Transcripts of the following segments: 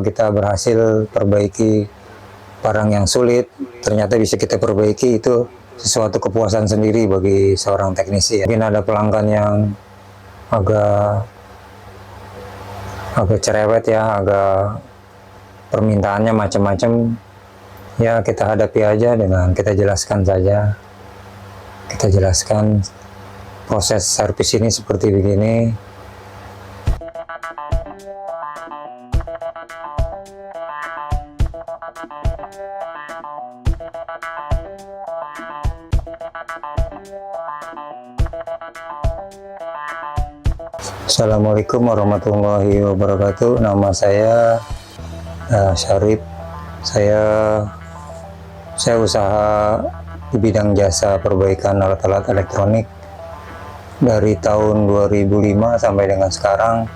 Kita berhasil perbaiki barang yang sulit, ternyata bisa kita perbaiki, itu sesuatu kepuasan sendiri bagi seorang teknisi. Mungkin ada pelanggan yang agak cerewet ya, agak permintaannya macam-macam, ya kita hadapi aja dengan kita jelaskan saja. Kita jelaskan proses servis ini seperti begini. Assalamualaikum warahmatullahi wabarakatuh. Nama saya Syarif. Saya usaha di bidang jasa perbaikan alat-alat elektronik dari tahun 2005 sampai dengan sekarang.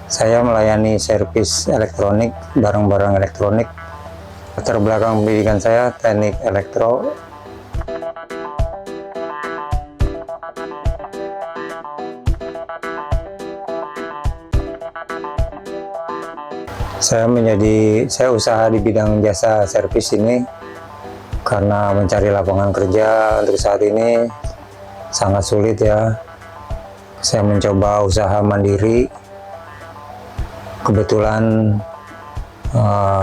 Saya melayani servis elektronik, barang-barang elektronik. Latar belakang pendidikan saya teknik elektro. Saya usaha di bidang jasa servis ini karena mencari lapangan kerja untuk saat ini sangat sulit ya. Saya mencoba usaha mandiri. Kebetulan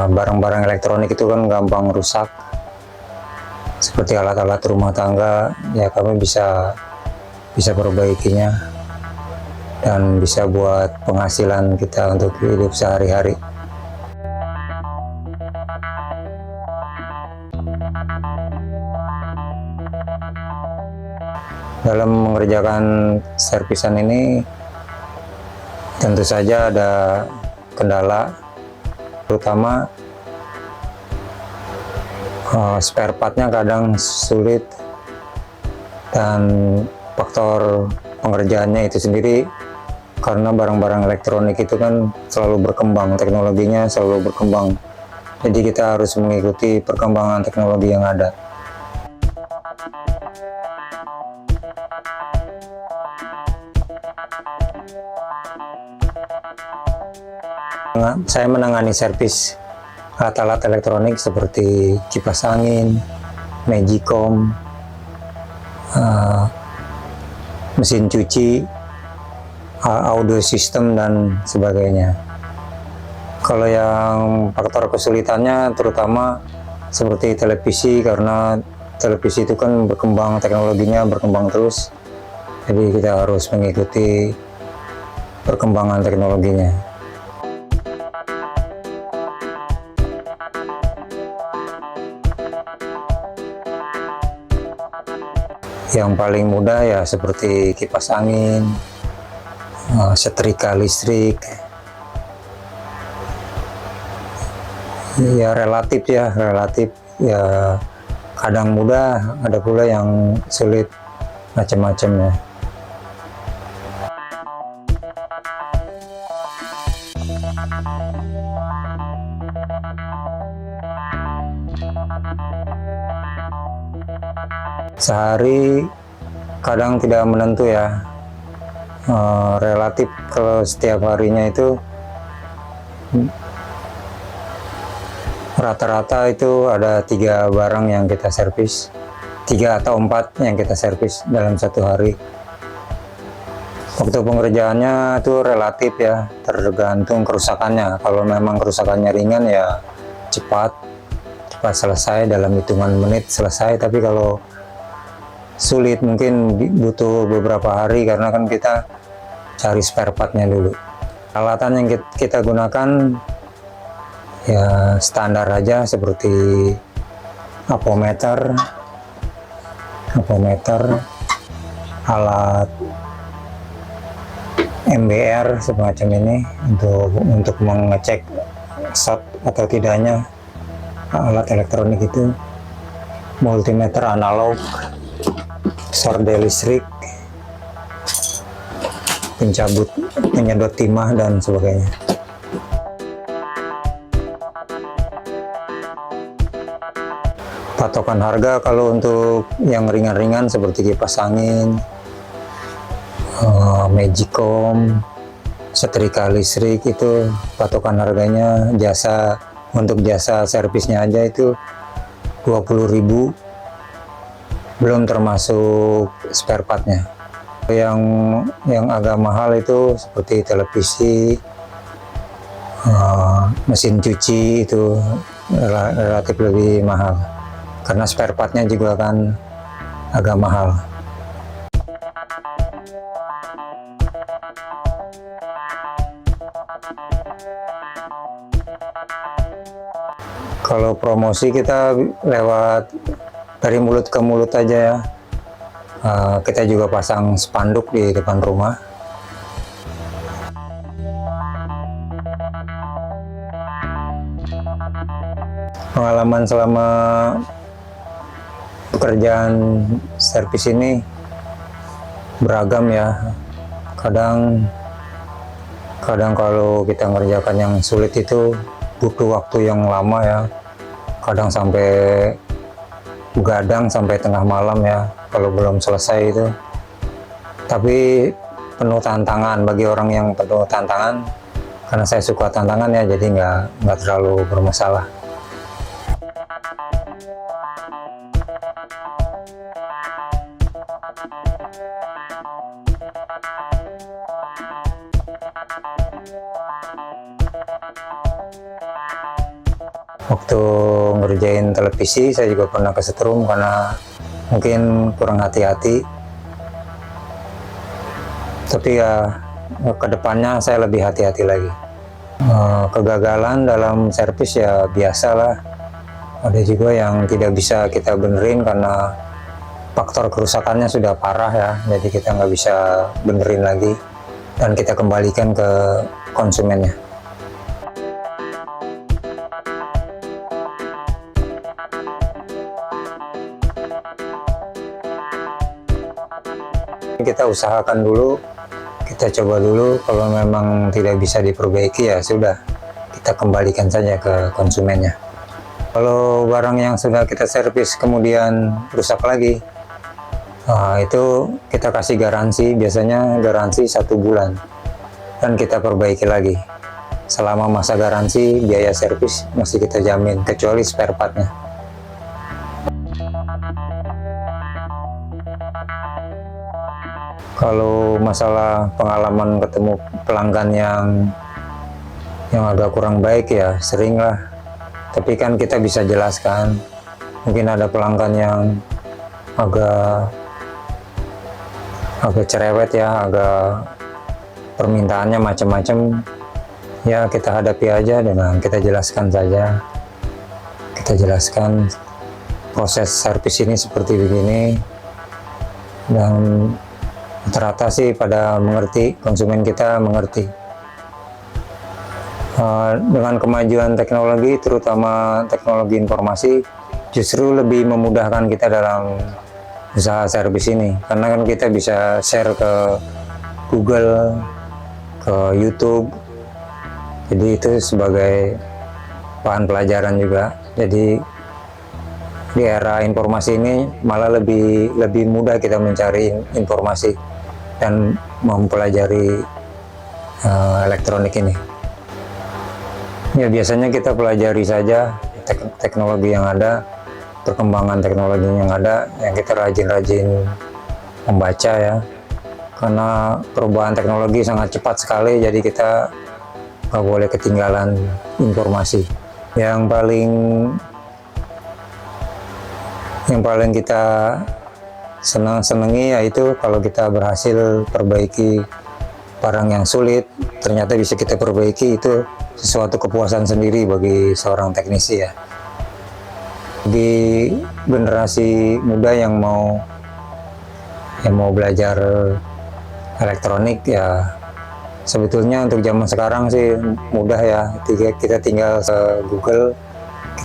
barang-barang elektronik itu kan gampang rusak, seperti alat-alat rumah tangga, ya kami bisa perbaikinya dan bisa buat penghasilan kita untuk hidup sehari-hari. Dalam mengerjakan servisan ini tentu saja ada kendala, terutama spare partnya kadang sulit, dan faktor pengerjaannya itu sendiri karena barang-barang elektronik itu kan selalu berkembang, teknologinya selalu berkembang, jadi kita harus mengikuti perkembangan teknologi yang ada. Saya menangani servis alat-alat elektronik seperti kipas angin, Magicom, mesin cuci, audio system, dan sebagainya. Kalau yang faktor kesulitannya terutama seperti televisi, karena televisi itu kan berkembang, teknologinya berkembang terus, jadi kita harus mengikuti perkembangan teknologinya. Yang paling mudah ya seperti kipas angin, setrika listrik, ya relatif ya, kadang mudah, ada pula yang sulit, macam-macam ya. Sehari kadang tidak menentu ya, relatif. Kalau setiap harinya itu rata-rata itu ada 3 barang yang kita servis, 3 atau 4 yang kita servis dalam satu hari. Waktu pengerjaannya itu relatif ya, tergantung kerusakannya. Kalau memang kerusakannya ringan ya cepat selesai, dalam hitungan menit selesai. Tapi kalau sulit mungkin butuh beberapa hari, karena kan kita cari spare partnya dulu. Alatan yang kita gunakan ya standar aja, seperti apometer, alat MBR semacam ini untuk mengecek short atau tidaknya alat elektronik itu, multimeter analog, sorde listrik, penyedot timah, dan sebagainya. Patokan harga kalau untuk yang ringan-ringan seperti kipas angin, Magicom, setrika listrik itu patokan harganya, jasa untuk jasa servisnya aja itu 20.000, belum termasuk spare partnya. Yang agak mahal itu seperti televisi, mesin cuci itu relatif lebih mahal karena spare partnya juga kan agak mahal. Kalau promosi kita lewat dari mulut ke mulut aja ya. Kita juga pasang spanduk di depan rumah. Pengalaman selama pekerjaan servis ini beragam ya. Kadang kalau kita ngerjakan yang sulit itu butuh waktu yang lama ya, kadang sampai begadang sampai tengah malam ya kalau belum selesai itu. Tapi penuh tantangan bagi orang yang penuh tantangan, karena saya suka tantangan ya, jadi nggak terlalu bermasalah. Waktu ngerjain televisi saya juga pernah kesetrum karena mungkin kurang hati-hati, tapi ya kedepannya saya lebih hati-hati lagi. Kegagalan dalam servis ya biasalah, ada juga yang tidak bisa kita benerin karena faktor kerusakannya sudah parah ya, jadi kita nggak bisa benerin lagi dan kita kembalikan ke konsumennya. Kita usahakan dulu, kita coba dulu, kalau memang tidak bisa diperbaiki ya sudah, kita kembalikan saja ke konsumennya. Kalau barang yang sudah kita servis kemudian rusak lagi, itu kita kasih garansi, biasanya garansi 1 bulan, dan kita perbaiki lagi. Selama masa garansi, biaya servis masih kita jamin, kecuali spare partnya. Kalau masalah pengalaman ketemu pelanggan yang agak kurang baik ya sering lah, tapi kan kita bisa jelaskan. Mungkin ada pelanggan yang agak cerewet ya, agak permintaannya macam-macam ya, kita hadapi aja dengan kita jelaskan saja. Kita jelaskan proses servis ini seperti begini, dan rata-rata sih pada mengerti, konsumen kita mengerti. Dengan kemajuan teknologi, terutama teknologi informasi, justru lebih memudahkan kita dalam usaha servis ini, karena kan kita bisa share ke Google, ke YouTube, jadi itu sebagai bahan pelajaran juga. Jadi di era informasi ini malah lebih mudah kita mencari informasi dan mempelajari elektronik ini. Ya biasanya kita pelajari saja teknologi yang ada, perkembangan teknologi yang ada, yang kita rajin-rajin membaca ya, karena perubahan teknologi sangat cepat sekali, jadi kita nggak boleh ketinggalan informasi. Yang paling kita senangi yaitu kalau kita berhasil perbaiki barang yang sulit, ternyata bisa kita perbaiki, itu sesuatu kepuasan sendiri bagi seorang teknisi ya. Di generasi muda yang mau belajar elektronik ya, sebetulnya untuk zaman sekarang sih mudah ya, kita tinggal ke Google,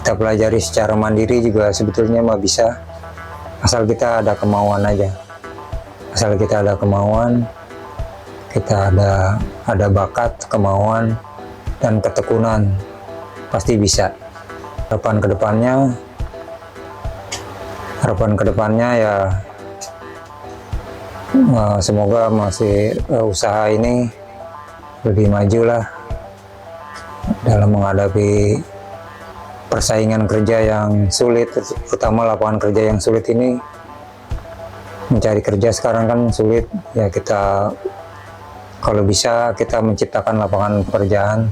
kita pelajari secara mandiri juga sebetulnya mah bisa, asal kita ada kemauan aja. Asal kita ada kemauan, kita ada bakat, kemauan, dan ketekunan, pasti bisa. Harapan kedepannya ya semoga masih usaha ini lebih maju lah dalam menghadapi persaingan kerja yang sulit, terutama lapangan kerja yang sulit ini. Mencari kerja sekarang kan sulit ya, kita kalau bisa kita menciptakan lapangan pekerjaan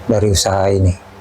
dari usaha ini.